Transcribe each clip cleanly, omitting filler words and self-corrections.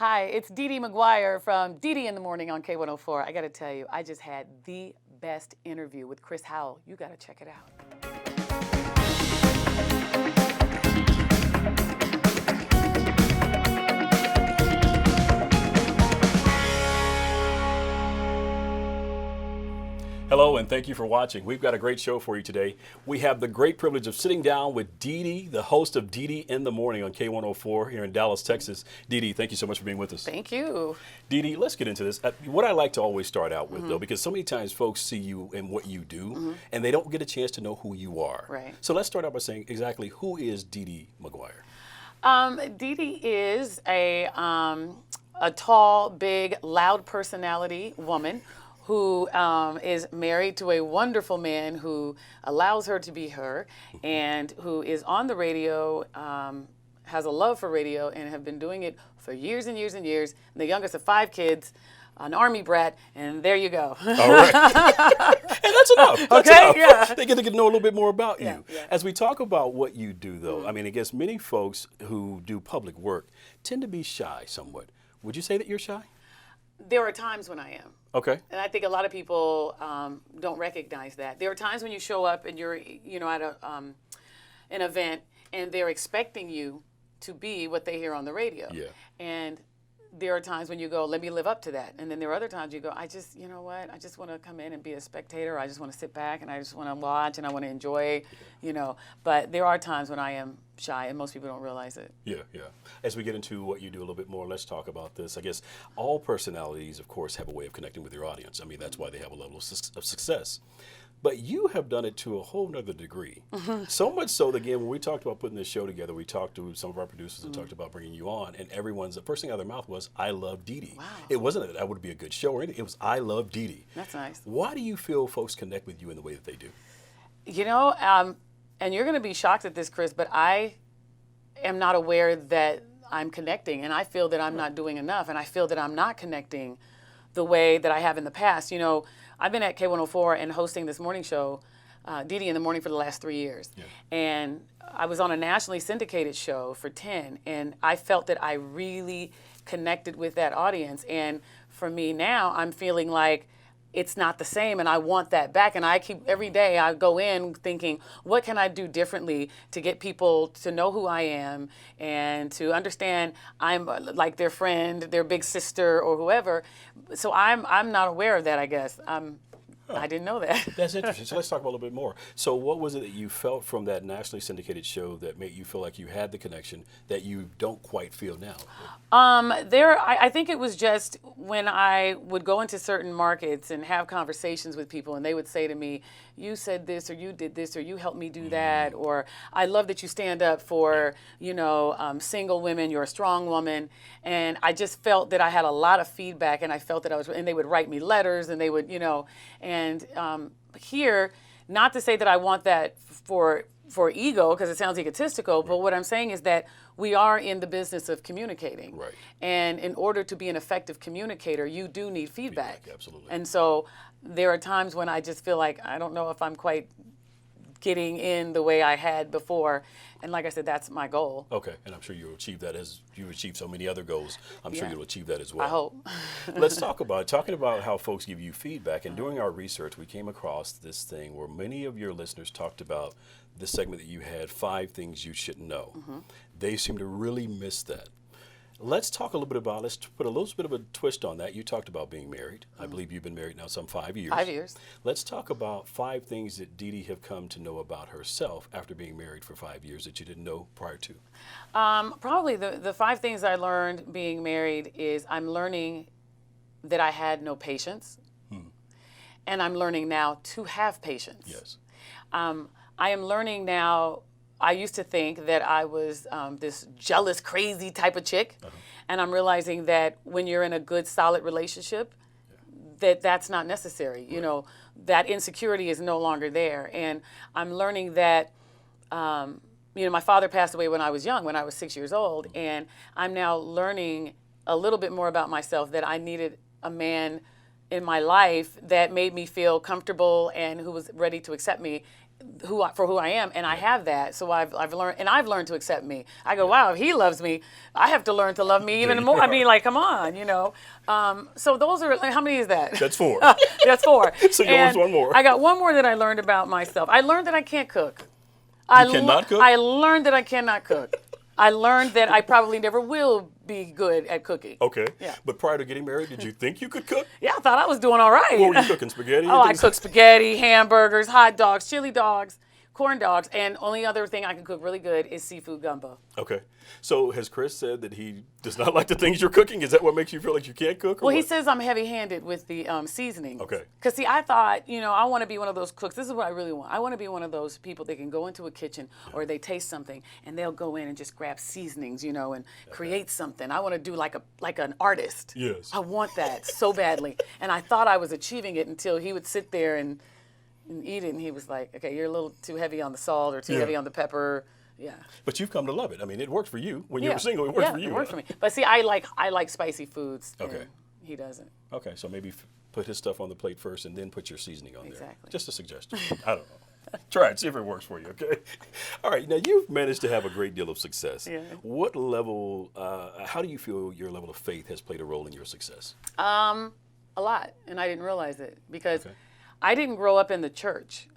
Hi, it's DeDe McGuire from DeDe in the Morning on K104. I got to tell you, I just had the best interview with Chris Howell. You got to check it out. Hello, and thank you for watching. We've got a great show for you today. We have the great privilege of sitting down with DeDe, the host of DeDe in the Morning on K104 here in Dallas, Texas. DeDe, thank you so much for being with us. Thank you. DeDe, let's get into this. What I like to always start out with, though, because so many times folks see you and what you do, and they don't get a chance to know who you are. Right. So let's start out by saying exactly who is DeDe McGuire? DeDe is a tall, big, loud personality woman who is married to a wonderful man who allows her to be her and who is on the radio, has a love for radio, and have been doing it for years and years and years. And the youngest of 5 kids, an Army brat, and there you go. All right. And that's enough. That's Okay, enough. yeah. They get to know a little bit more about you. Yeah. As we talk about what you do, though, I mean, I guess many folks who do public work tend to be shy somewhat. Would you say that you're shy? There are times when I am. Okay. And I think a lot of people don't recognize that. There are times when you show up and you're, at an event and they're expecting you to be what they hear on the radio. Yeah. And there are times when you go, let me live up to that. And then there are other times you go, I just want to come in and be a spectator. I just want to sit back and I just want to watch and I want to enjoy, But there are times when I am shy and most people don't realize it. Yeah. As we get into what you do a little bit more, let's talk about this. I guess all personalities, of course, have a way of connecting with your audience. I mean, that's why they have a level of success. But you have done it to a whole nother degree. So much so that, again, when we talked about putting this show together, we talked to some of our producers and talked about bringing you on, and the first thing out of their mouth was, I love DeDe. Wow. It wasn't that would be a good show or anything. It was, I love DeDe. That's nice. Why do you feel folks connect with you in the way that they do? And you're going to be shocked at this, Chris, but I am not aware that I'm connecting, and I feel that I'm not doing enough, and I feel that I'm not connecting the way that I have in the past. I've been at K104 and hosting this morning show, DeDe in the Morning, for the last 3 years. Yeah. And I was on a nationally syndicated show for 10, and I felt that I really connected with that audience. And for me now, I'm feeling like it's not the same, and I want that back. And every day I go in thinking, what can I do differently to get people to know who I am and to understand I'm like their friend, their big sister, or whoever. So I'm not aware of that, I guess. I didn't know that. That's interesting. So let's talk about a little bit more. So what was it that you felt from that nationally syndicated show that made you feel like you had the connection that you don't quite feel now? I think it was just when I would go into certain markets and have conversations with people, and they would say to me, you said this, or you did this, or you helped me do that, or I love that you stand up for, single women, you're a strong woman. And I just felt that I had a lot of feedback, and I felt that and they would write me letters, and they would, and here, not to say that I want that for ego, because it sounds egotistical, but what I'm saying is that we are in the business of communicating. Right. And in order to be an effective communicator, you do need feedback. Absolutely. And so there are times when I just feel like I don't know if I'm quite getting in the way I had before. And like I said, that's my goal. Okay, and I'm sure you'll achieve that as you achieve so many other goals. I'm sure you'll achieve that as well. I hope. Let's talking about how folks give you feedback. And doing our research, we came across this thing where many of your listeners talked about the segment that you had, 5 things you should know. They seem to really miss that. Let's talk a little bit about, let's put a little bit of a twist on that. You talked about being married. I believe you've been married now some 5 years. 5 years. Let's talk about 5 things that DeDe have come to know about herself after being married for 5 years that you didn't know prior to. Probably the 5 things I learned being married is I'm learning that I had no patience. And I'm learning now to have patience. Yes. I am learning now. I used to think that I was this jealous, crazy type of chick. And I'm realizing that when you're in a good, solid relationship, that's not necessary. Right. That insecurity is no longer there. And I'm learning that, my father passed away when I was young, when I was 6 years old. And I'm now learning a little bit more about myself, that I needed a man in my life that made me feel comfortable and who was ready to accept me for who I am, and I have that. So I've learned to accept me. I go, wow, if he loves me, I have to learn to love me even more. I mean, like, come on, So those are, how many is that? That's 4. That's 4. So yours one more. I got one more that I learned about myself. I learned that I can't cook. You cannot cook? I learned that I cannot cook. I learned that I probably never will be good at cooking. Okay. Yeah. But prior to getting married, did you think you could cook? Yeah, I thought I was doing all right. What were you cooking? Spaghetti? Oh, I cook spaghetti, hamburgers, hot dogs, chili dogs, corn dogs, and only other thing I can cook really good is seafood gumbo. Okay. So has Chris said that he does not like the things you're cooking? Is that what makes you feel like you can't cook? Well, he says I'm heavy-handed with the seasonings. Okay. Because, see, I thought, I want to be one of those cooks. This is what I really want. I want to be one of those people that can go into a kitchen or they taste something and they'll go in and just grab seasonings, and create something. I want to do like an artist. Yes. I want that so badly. And I thought I was achieving it until he would sit there and eat it, and he was like, okay, you're a little too heavy on the salt or too heavy on the pepper. Yeah. But you've come to love it. I mean, it worked for you. When you were single, it worked for you. It worked for me. But see, I like spicy foods. Okay. And he doesn't. Okay, so maybe put his stuff on the plate first and then put your seasoning on there. Exactly. Just a suggestion. I don't know. Try it, see if it works for you, okay? All right, now you've managed to have a great deal of success. Yeah. What level, how do you feel your level of faith has played a role in your success? A lot, and I didn't realize it because I didn't grow up in the church.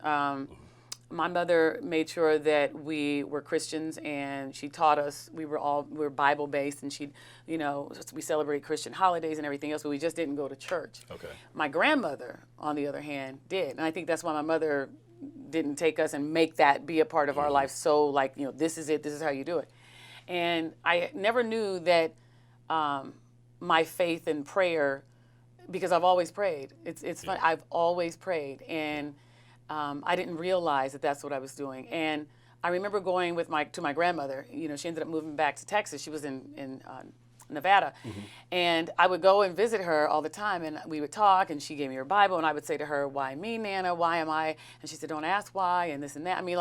My mother made sure that we were Christians, and she taught us we were Bible based, and we celebrate Christian holidays and everything else, but we just didn't go to church. Okay. My grandmother, on the other hand, did, and I think that's why my mother didn't take us and make that be a part of our life. So this is it. This is how you do it. And I never knew that my faith and prayer, because I've always prayed. It's fun. I've always prayed, and I didn't realize that that's what I was doing. And I remember going to my grandmother. She ended up moving back to Texas. She was in Nevada, and I would go and visit her all the time, and we would talk. And she gave me her Bible, and I would say to her, "Why me, Nana? Why am I?" And she said, "Don't ask why," and this and that. I mean,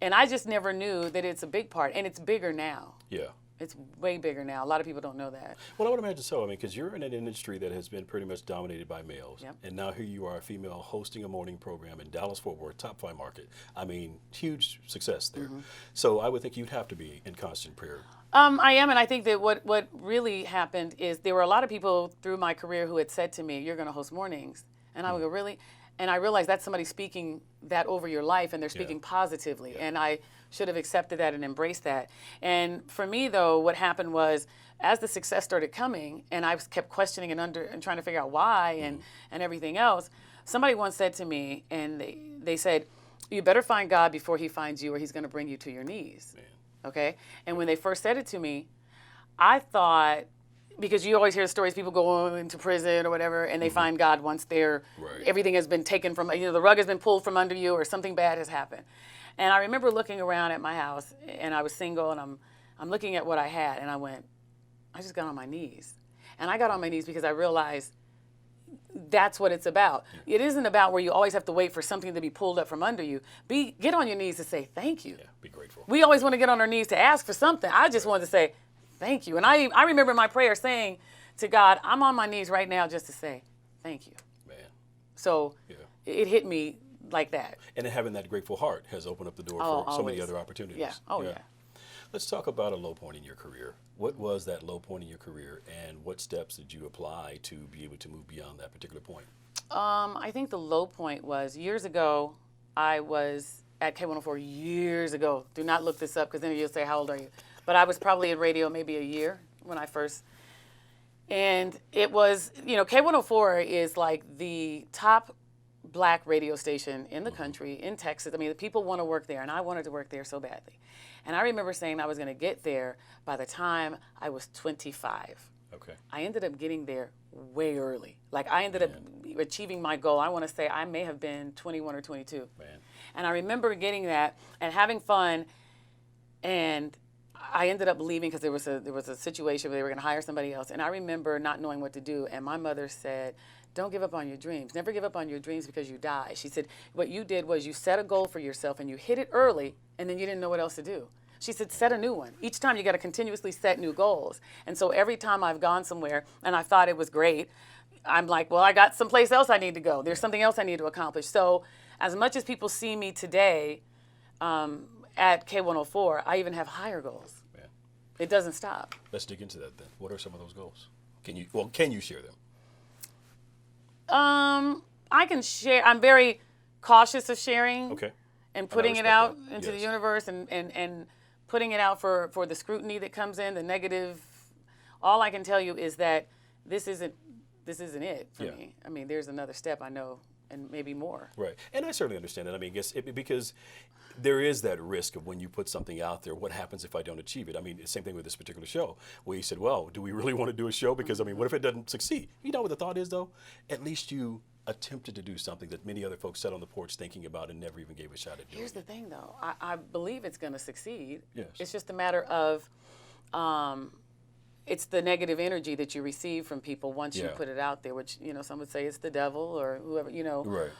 and I just never knew that it's a big part, and it's bigger now. Yeah. It's way bigger now. A lot of people don't know that. Well, I would imagine so. I mean, because you're in an industry that has been pretty much dominated by males. Yep. And now here you are, a female, hosting a morning program in Dallas-Fort Worth, top 5 market. I mean, huge success there. So I would think you'd have to be in constant prayer. I am, and I think that what really happened is there were a lot of people through my career who had said to me, "You're going to host mornings." And I would go, "Really?" And I realized that's somebody speaking that over your life, and they're speaking positively. And I should have accepted that and embraced that. And for me, though, what happened was, as the success started coming, and I kept questioning and trying to figure out why and everything else, somebody once said to me, and they said, "You better find God before he finds you, or he's going to bring you to your knees." Man. Okay? And when they first said it to me, I thought, because you always hear stories, people go into prison or whatever, and they find God once everything has been taken from, the rug has been pulled from under you, or something bad has happened. And I remember looking around at my house, and I was single, and I'm looking at what I had, and I just got on my knees. And I got on my knees because I realized that's what it's about. It isn't about where you always have to wait for something to be pulled up from under you. Get on your knees to say thank you. Yeah, be grateful. We always want to get on our knees to ask for something. I just wanted to say thank you. And I remember my prayer saying to God, I'm on my knees right now just to say thank you. Man. So it hit me like that. And having that grateful heart has opened up the door for so many other opportunities. Yeah. Oh, yeah. Let's talk about a low point in your career. What was that low point in your career, and what steps did you apply to be able to move beyond that particular point? I think the low point was years ago. I was at K104 years ago. Do not look this up, because then you'll say, how old are you? But I was probably in radio maybe a year when I first. And it was, K104 is like the top Black radio station in the country, in Texas. I mean, the people want to work there, and I wanted to work there so badly. And I remember saying I was going to get there by the time I was 25. Okay. I ended up getting there way early. Like, I ended up achieving my goal. I want to say I may have been 21 or 22. Man. And I remember getting that and having fun, and I ended up leaving because there was a situation where they were going to hire somebody else. And I remember not knowing what to do, and my mother said, don't give up on your dreams. Never give up on your dreams because you die. She said, what you did was you set a goal for yourself and you hit it early, and then you didn't know what else to do. She said, set a new one. Each time you got to continuously set new goals. And so every time I've gone somewhere and I thought it was great, I'm like, well, I got someplace else I need to go. There's something else I need to accomplish. So as much as people see me today at K104, I even have higher goals. Yeah. It doesn't stop. Let's dig into that then. What are some of those goals? Can you share them? I can share. I'm very cautious of sharing. Okay. And putting it out that. into the Yes. universe and putting it out for the scrutiny that comes in, the negative. All I can tell you is that this isn't it for me. I mean, there's another step, I know, and maybe more. Right. And I certainly understand that. I mean, because there is that risk of when you put something out there, what happens if I don't achieve it? I mean, it's the same thing with this particular show, where you said, well, do we really want to do a show? Because, I mean, what if it doesn't succeed? You know what the thought is, though? At least you attempted to do something that many other folks sat on the porch thinking about and never even gave a shot at doing. Here's the thing, though. I believe it's going to succeed. Yes. It's just a matter of it's the negative energy that you receive from people once you put it out there, which, you know, some would say it's the devil or whoever, you know. Right.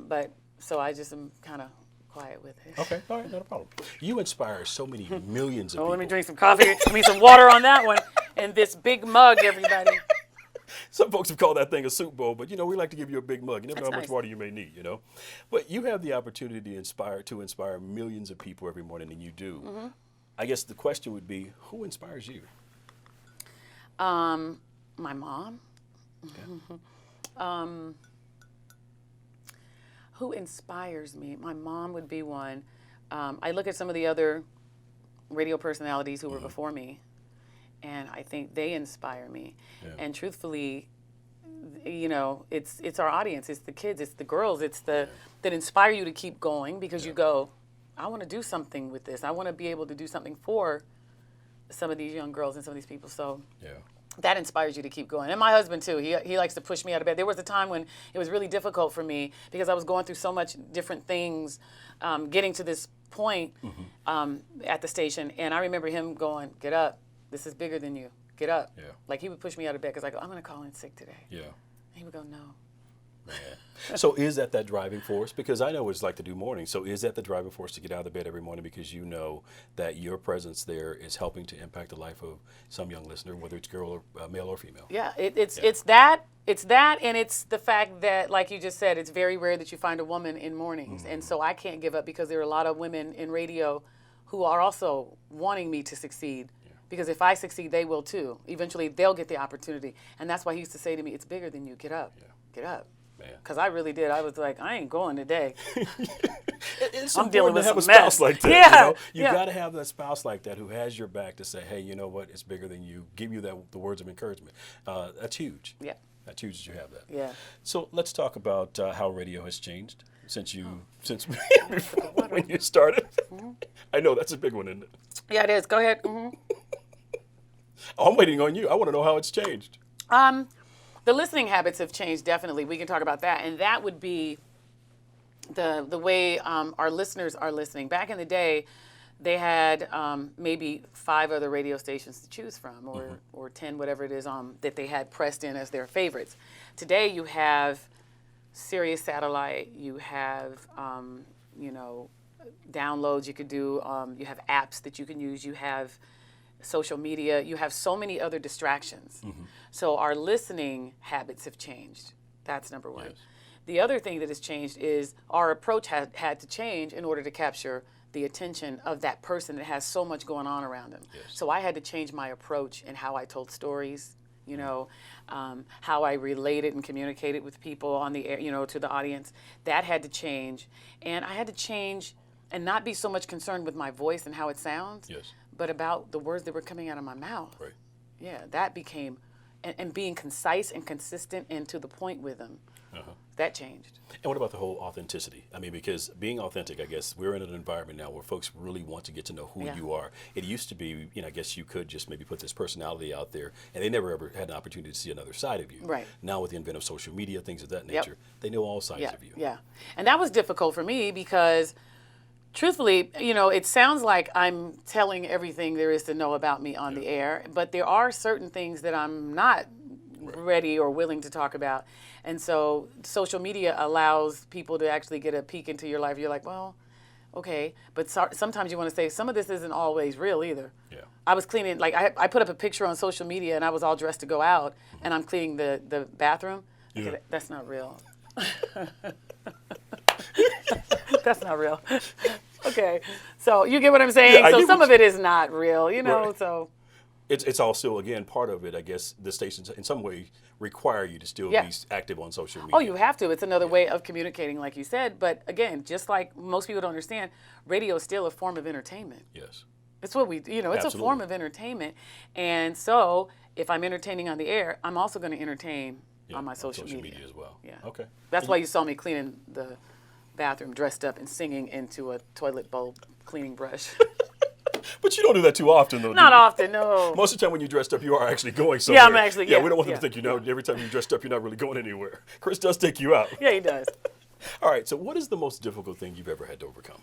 But so I just am kind of quiet with it. Okay, all right, not a problem. You inspire so many millions of people. Let me drink some coffee. I mean, some water on that one. And this big mug, everybody. Some folks have called that thing a soup bowl, but, you know, we like to give you a big mug. You never know how much water you may need, you know. But you have the opportunity to inspire millions of people every morning, and you do. Mm-hmm. I guess the question would be, who inspires you? My mom. Okay. Who inspires me? My mom would be one. I look at some of the other radio personalities who were before me, and I think they inspire me. Yeah. And truthfully, you know, it's our audience, it's the kids, it's the girls, it's that inspire you to keep going because you go, I want to do something with this. I want to be able to do something for some of these young girls and some of these people. So that inspires you to keep going. And my husband too, he likes to push me out of bed. There was a time when it was really difficult for me because I was going through so much different things, getting to this point at the station. And I remember him going, get up. This is bigger than you. Get up. Yeah. Like he would push me out of bed because I go, I'm going to call in sick today. Yeah. And he would go, no. Man. So is that driving force? Because I know what it's like to do mornings. So is that the driving force to get out of bed every morning because you know that your presence there is helping to impact the life of some young listener, whether it's girl or male or female? Yeah, it's that, and it's the fact that, like you just said, it's very rare that you find a woman in mornings. And so I can't give up because there are a lot of women in radio who are also wanting me to succeed. Because if I succeed, they will too. Eventually, they'll get the opportunity. And that's why he used to say to me, it's bigger than you. Get up. Get up. Because I really did. I was like, I ain't going today. I'm dealing with some mess. Spouse like that. Yeah. You got to have that spouse like that who has your back to say, hey, you know what? It's bigger than you. Give you the words of encouragement. That's huge. Yeah. That's huge that you have that. Yeah. So let's talk about how radio has changed since before when you started. I know that's a big one, isn't it? Yeah, it is. Go ahead. Oh, I'm waiting on you. I want to know how it's changed. The listening habits have changed, definitely. We can talk about that. And that would be the way our listeners are listening. Back in the day, they had maybe 5 other radio stations to choose from, or 10, whatever it is, that they had pressed in as their favorites. Today, you have Sirius Satellite, you have, downloads you could do, you have apps that you can use, you have social media, you have so many other distractions. So our listening habits have changed. That's number one. Yes. The other thing that has changed is our approach had to change in order to capture the attention of that person that has so much going on around them. Yes. So I had to change my approach in how I told stories, how I related and communicated with people on the air, to the audience. That had to change. And I had to change and not be so much concerned with my voice and how it sounds, but about the words that were coming out of my mouth. Right. Yeah, that became, and being concise and consistent and to the point with them. That changed. And what about the whole authenticity? I mean, because being authentic, I guess we're in an environment now where folks really want to get to know who you are. It used to be, I guess you could just maybe put this personality out there and they never ever had an opportunity to see another side of you. Right. Now with the advent of social media, things of that nature, they know all sides of you. Yeah. And that was difficult for me because truthfully, it sounds like I'm telling everything there is to know about me on the air, but there are certain things that I'm not ready or willing to talk about. And so social media allows people to actually get a peek into your life. You're like, well, okay. But sometimes you want to say, some of this isn't always real either. Yeah. I was cleaning, like I put up a picture on social media and I was all dressed to go out and I'm cleaning the bathroom. Okay, that's not real. That's not real. Okay, so you get what I'm saying? Yeah, I so get some what of it is not real, Right. so. It's also, again, part of it, I guess, the stations in some way require you to still Yeah. be active on social media. Oh, you have to. It's another way of communicating, like you said. But again, just like most people don't understand, radio is still a form of entertainment. Yes. It's what it's a form Absolutely. of entertainment. And so if I'm entertaining on the air, I'm also going to entertain Yeah, on my social media. as well. Yeah. Okay. That's why you saw me cleaning the bathroom dressed up and singing into a toilet bowl cleaning brush. But you don't do that too often, though. Not do you? often, no. Most of the time when you're dressed up, you are actually going somewhere. I'm actually- Yeah, yeah, we don't want them yeah, to think, every time you're dressed up, you're not really going anywhere. Chris does take you out. Yeah, he does. All right, so what is the most difficult thing you've ever had to overcome?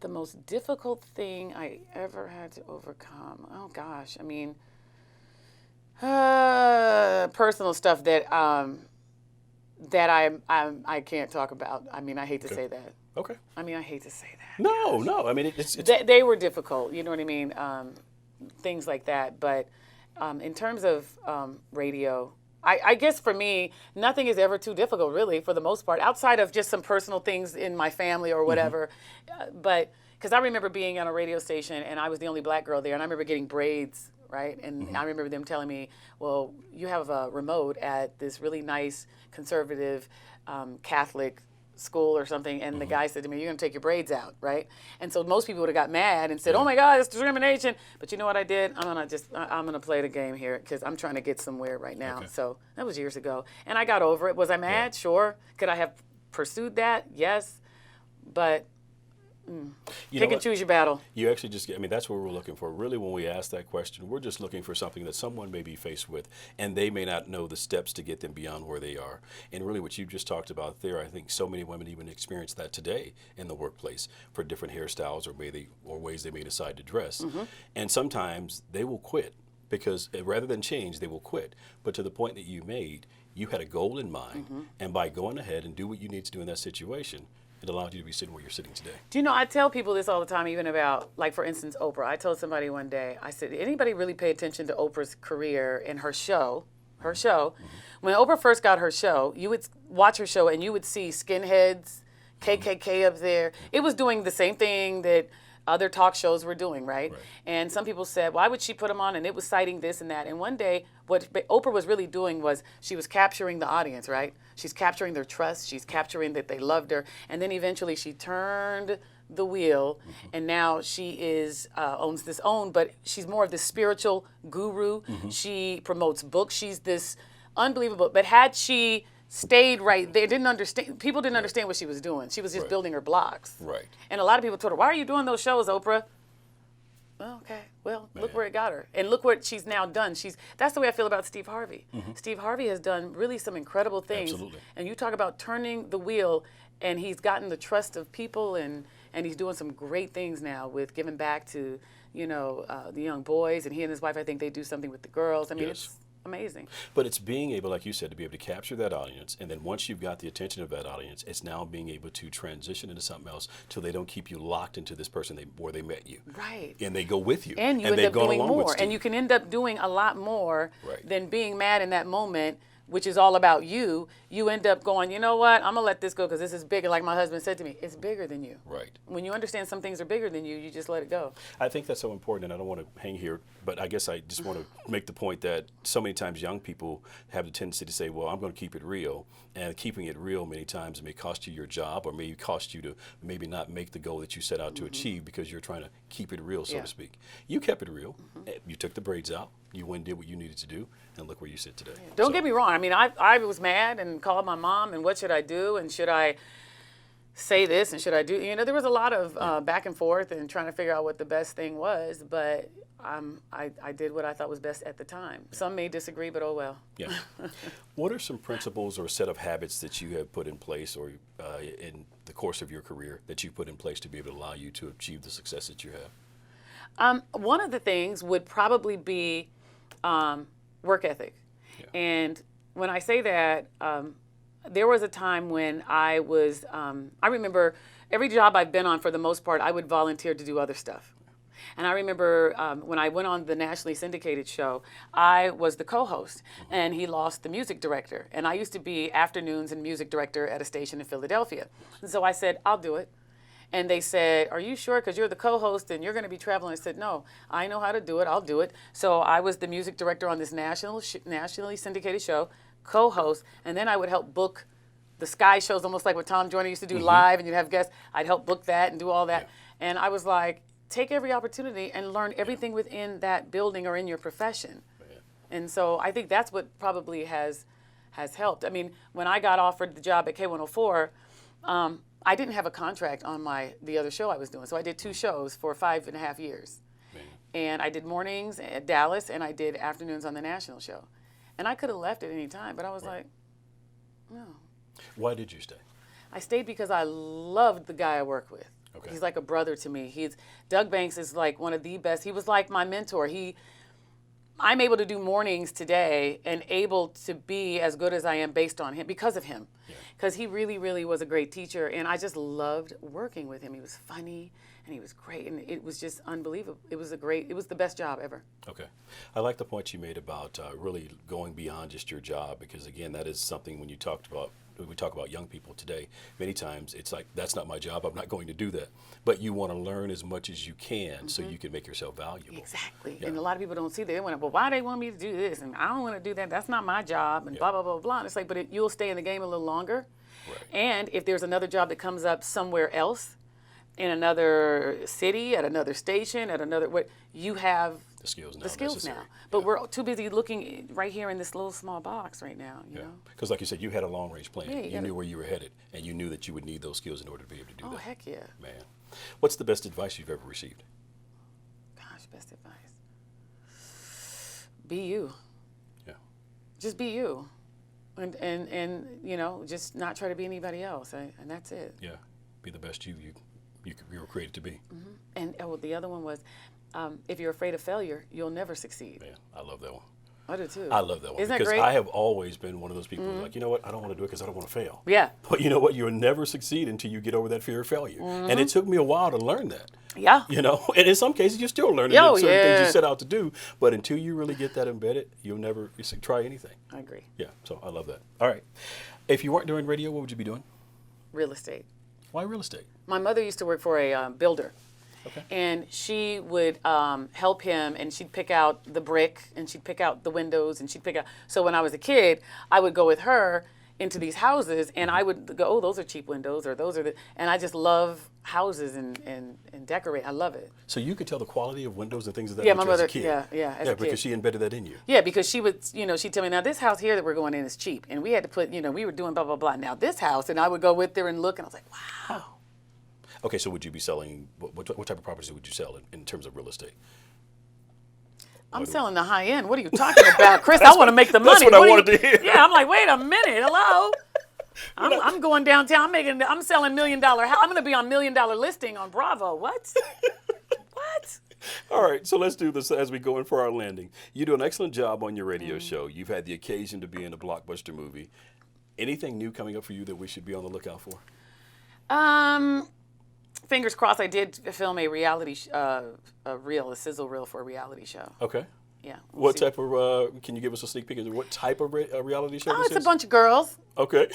The most difficult thing I ever had to overcome. Oh gosh, I mean, personal stuff that I can't talk about. I mean, I hate to say that. Okay. I mean, I hate to say that. No. I mean, it's They were difficult. You know what I mean? Things like that. But in terms of radio, I guess for me, nothing is ever too difficult, really, for the most part, outside of just some personal things in my family or whatever. But because I remember being on a radio station and I was the only black girl there, and I remember getting braids, right? And I remember them telling me, well, you have a remote at this really nice conservative Catholic school or something, and the guy said to me, you're going to take your braids out, right? And so most people would have got mad and said, oh my God, it's discrimination. But you know what I did? I'm going to play the game here because I'm trying to get somewhere right now. Okay. So that was years ago. And I got over it. Was I mad? Sure. Could I have pursued that? Yes. But pick and choose your battle. You actually that's what we're looking for. Really, when we ask that question, we're just looking for something that someone may be faced with, and they may not know the steps to get them beyond where they are. And really, what you just talked about there, I think so many women even experience that today in the workplace for different hairstyles or ways they may decide to dress. And sometimes they will quit because rather than change, they will quit. But to the point that you made, you had a goal in mind, and by going ahead and do what you need to do in that situation, it allowed you to be sitting where you're sitting today. Do you know, I tell people this all the time, even about, like, for instance, Oprah. I told somebody one day, I said, anybody really pay attention to Oprah's career and her show? When Oprah first got her show, you would watch her show and you would see skinheads, KKK up there. It was doing the same thing that other talk shows were doing, right? And some people said, why would she put them on? And it was citing this and that. And one day, what Oprah was really doing was she was capturing the audience, right? She's capturing their trust. She's capturing that they loved her. And then eventually she turned the wheel, and now she owns this own, but she's more of this spiritual guru. She promotes books. She's this unbelievable. But had she stayed right there, people didn't understand what she was doing. She was just building her blocks. Right. And a lot of people told her, why are you doing those shows, Oprah? Well, okay. Well, look where it got her. And look what she's now done. That's the way I feel about Steve Harvey. Steve Harvey has done really some incredible things. Absolutely. And you talk about turning the wheel, and he's gotten the trust of people, and he's doing some great things now with giving back to, the young boys. And he and his wife, I think they do something with the girls. I mean, Yes. it's amazing. But it's being able, like you said, to be able to capture that audience, and then once you've got the attention of that audience, it's now being able to transition into something else till they don't keep you locked into this person where they met you. Right. And they go with you. And you end they've up gone doing along with more. Steve. And you can end up doing a lot more Right. than being mad in that moment, which is all about you. You end up going, you know what, I'm going to let this go because this is bigger. Like my husband said to me, it's bigger than you. Right. When you understand some things are bigger than you, you just let it go. I think that's so important, and I don't want to hang here, but I guess I just want to make the point that so many times young people have the tendency to say, well, I'm going to keep it real, and keeping it real many times may cost you your job or may cost you to maybe not make the goal that you set out to achieve because you're trying to keep it real, so to speak. You kept it real. You took the braids out. You went and did what you needed to do, and look where you sit today. Don't get me wrong. I mean, I was mad and called my mom, and what should I do, and should I say this, and should I do, there was a lot of back and forth and trying to figure out what the best thing was, but I did what I thought was best at the time. Some may disagree, but oh well. Yeah. What are some principles or a set of habits that you have put in place or in the course of your career that you put in place to be able to allow you to achieve the success that you have? One of the things would probably be work ethic. Yeah. And when I say that, there was a time when I remember every job I've been on, for the most part, I would volunteer to do other stuff. And I remember when I went on the nationally syndicated show, I was the co-host, and he lost the music director. And I used to be afternoons and music director at a station in Philadelphia. And so I said, I'll do it. And they said, are you sure? Because you're the co-host and you're going to be traveling. I said, no, I know how to do it. I'll do it. So I was the music director on this nationally syndicated show, co-host, and then I would help book the Sky shows, almost like what Tom Joyner used to do live, and you'd have guests. I'd help book that and do all that. Yeah. And I was like, take every opportunity and learn everything within that building or in your profession. Yeah. And so I think that's what probably has helped. I mean, when I got offered the job at K104, I didn't have a contract on the other show I was doing. So I did 2 shows for 5.5 years. Man. And I did mornings at Dallas, and I did afternoons on the national show. And I could have left at any time, but I was like, no. Why did you stay? I stayed because I loved the guy I work with. Okay. He's like a brother to me. Doug Banks is like one of the best. He was like my mentor. I'm able to do mornings today and able to be as good as I am based on him, because of him. Because he really, really was a great teacher, and I just loved working with him. He was funny, and he was great, and it was just unbelievable. It was the best job ever. Okay. I like the point you made about really going beyond just your job, because again, that is something when we talk about young people today, many times it's like, that's not my job, I'm not going to do that. But you want to learn as much as you can so you can make yourself valuable. Exactly. Yeah. And a lot of people don't see that. They want to, well, why they want me to do this? And I don't want to do that. That's not my job, and blah, blah, blah, blah. And it's like, but you'll stay in the game a little longer. Right. And if there's another job that comes up somewhere else, in another city, at another station, you have the skills now. But we're too busy looking right here in this little small box right now, you know? Because like you said, you had a long-range plan. Yeah, you knew where you were headed, and you knew that you would need those skills in order to be able to do that. Oh, heck yeah. Man. What's the best advice you've ever received? Gosh, best advice. Be you. Yeah. Just be you. And you know, just not try to be anybody else, and that's it. Yeah. Be the best you were created to be. And the other one was, if you're afraid of failure, you'll never succeed. Man, I love that one. I do too. I love that one. Isn't because that great? I have always been one of those people who's like, you know what, I don't want to do it because I don't want to fail. Yeah. But you know what, you'll never succeed until you get over that fear of failure. And it took me a while to learn that. Yeah. You know, and in some cases you're still learning certain things you set out to do, but until you really get that embedded, you'll never try anything. I agree. Yeah, so I love that. All right. If you weren't doing radio, what would you be doing? Real estate. Why real estate? My mother used to work for a builder. Okay. And she would help him, and she'd pick out the brick, and she'd pick out the windows, and she'd pick out. So when I was a kid, I would go with her into these houses, and I would go, oh, those are cheap windows, or those are and I just love houses and decorate. I love it. So you could tell the quality of windows and things of that nature my mother, as a kid. As a kid. Because she embedded that in you. Yeah, because she would, she'd tell me, now this house here that we're going in is cheap, and we had to put, we were doing blah, blah, blah. Now this house, and I would go with there and look, and I was like, wow. Okay, so would you be selling, what type of properties would you sell in terms of real estate? I'm selling the high end. What are you talking about, Chris? I want to make the money. That's what I wanted to hear. Yeah, I'm like, wait a minute, hello. I'm going downtown. I'm selling $1 million. I'm going to be on $1 million listing on Bravo. What? What? All right, so let's do this as we go in for our landing. You do an excellent job on your radio show. You've had the occasion to be in a blockbuster movie. Anything new coming up for you that we should be on the lookout for? Fingers crossed. I did film a reality, a sizzle reel for a reality show. Okay. Yeah. What type of? Can you give us a sneak peek? What type of reality show? It's a bunch of girls. Okay.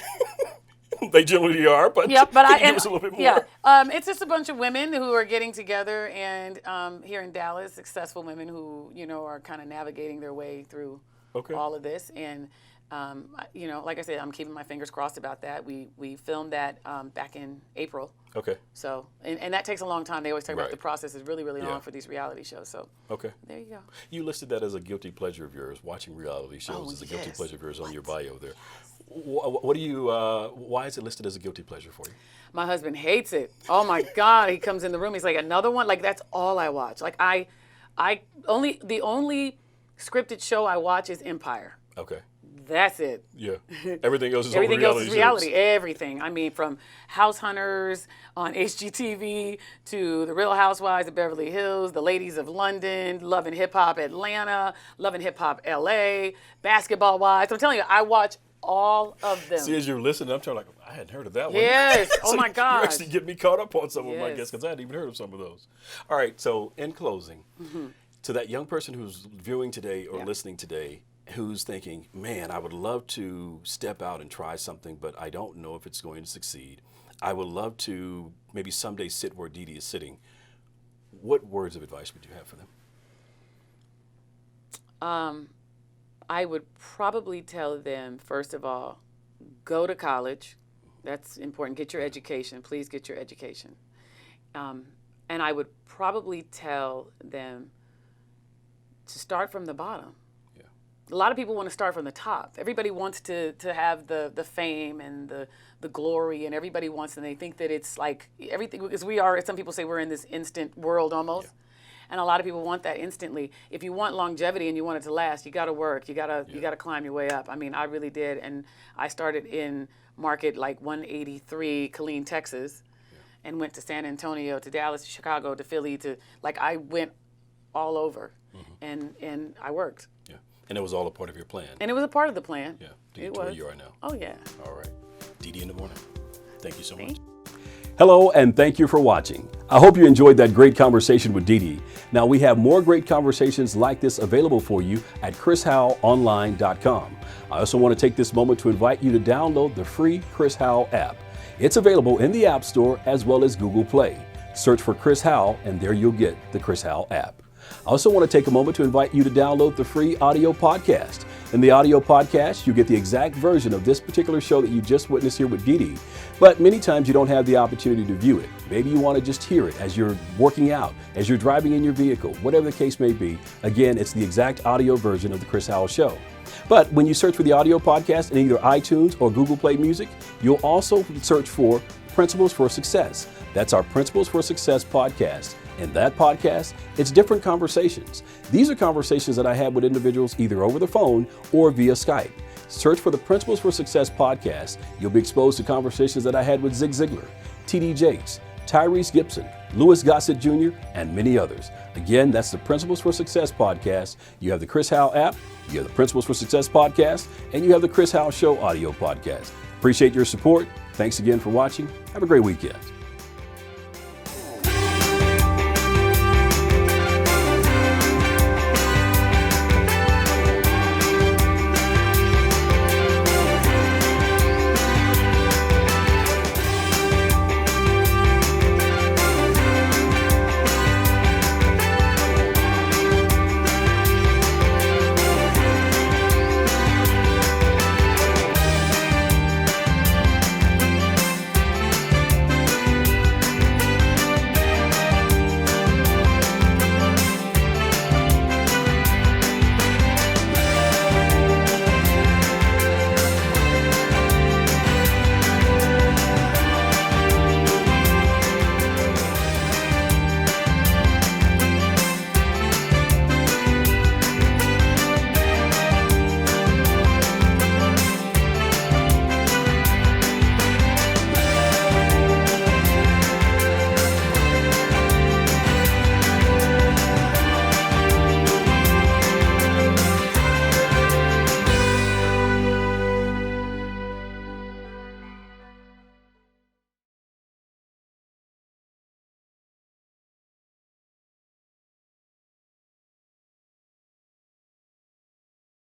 They generally are, but yeah, but can you give us a little bit more? Yeah, it's just a bunch of women who are getting together, and here in Dallas, successful women who are kind of navigating their way through all of this, and like I said, I'm keeping my fingers crossed about that. We filmed that back in April. Okay. So, and that takes a long time. They always talk about the process is really, really long for these reality shows. So, there you go. You listed that as a guilty pleasure of yours. Watching reality shows is a guilty pleasure of yours on your bio there. What do you? Why is it listed as a guilty pleasure for you? My husband hates it. Oh my God! He comes in the room. He's like, another one. Like that's all I watch. Like the only scripted show I watch is Empire. Okay. That's it. Yeah. Everything else is Everything else is reality. Everything. I mean, from House Hunters on HGTV to The Real Housewives of Beverly Hills, The Ladies of London, Love and Hip Hop Atlanta, Love and Hip Hop LA, Basketball Wives. I'm telling you, I watch All of them. See, as you're listening, I'm trying like, I hadn't heard of that one. Yes. Oh So my You gosh. actually get me caught up on some of them, I Yes. guess, because I hadn't even heard of some of those. All right. So in closing, to that young person who's viewing today or Yeah. listening today, who's thinking, man, I would love to step out and try something, but I don't know if it's going to succeed. I would love to maybe someday sit where DeDe is sitting. What words of advice would you have for them? I would probably tell them, first of all, go to college. That's important. Get your education. Please get your education. And I would probably tell them to start from the bottom. Yeah. A lot of people want to start from the top. Everybody wants to have the fame and the glory, and everybody wants, and they think that it's like everything, because we are, some people say we're in this instant world almost. Yeah. And a lot of people want that instantly. If you want longevity and you want it to last, you got to work. You got to climb your way up. I mean, I really did, and I started in market like 183, Killeen, Texas, and went to San Antonio, to Dallas, to Chicago, to Philly, to like I went all over, and I worked. Yeah. And it was all a part of your plan. And it was a part of the plan. Yeah. To It get to where was. you are now. Oh yeah. All right. DeDe in the morning. Thank you so much. Thank you. Hello, and thank you for watching. I hope you enjoyed that great conversation with DeDe. Now, we have more great conversations like this available for you at chrishowellonline.com. I also want to take this moment to invite you to download the free Chris Howell app. It's available in the App Store as well as Google Play. Search for Chris Howell, and there you'll get the Chris Howell app. I also want to take a moment to invite you to download the free audio podcast. In the audio podcast, you get the exact version of this particular show that you just witnessed here with DeDe, but many times you don't have the opportunity to view it. Maybe you want to just hear it as you're working out, as you're driving in your vehicle, whatever the case may be. Again, it's the exact audio version of the Chris Howell Show. But when you search for the audio podcast in either iTunes or Google Play Music, you'll also search for Principles for Success. That's our Principles for Success podcast. In that podcast, it's different conversations. These are conversations that I had with individuals either over the phone or via Skype. Search for the Principles for Success podcast. You'll be exposed to conversations that I had with Zig Ziglar, T.D. Jakes, Tyrese Gibson, Louis Gossett Jr., and many others. Again, that's the Principles for Success podcast. You have the Chris Howell app, you have the Principles for Success podcast, and you have the Chris Howell Show audio podcast. Appreciate your support. Thanks again for watching. Have a great weekend.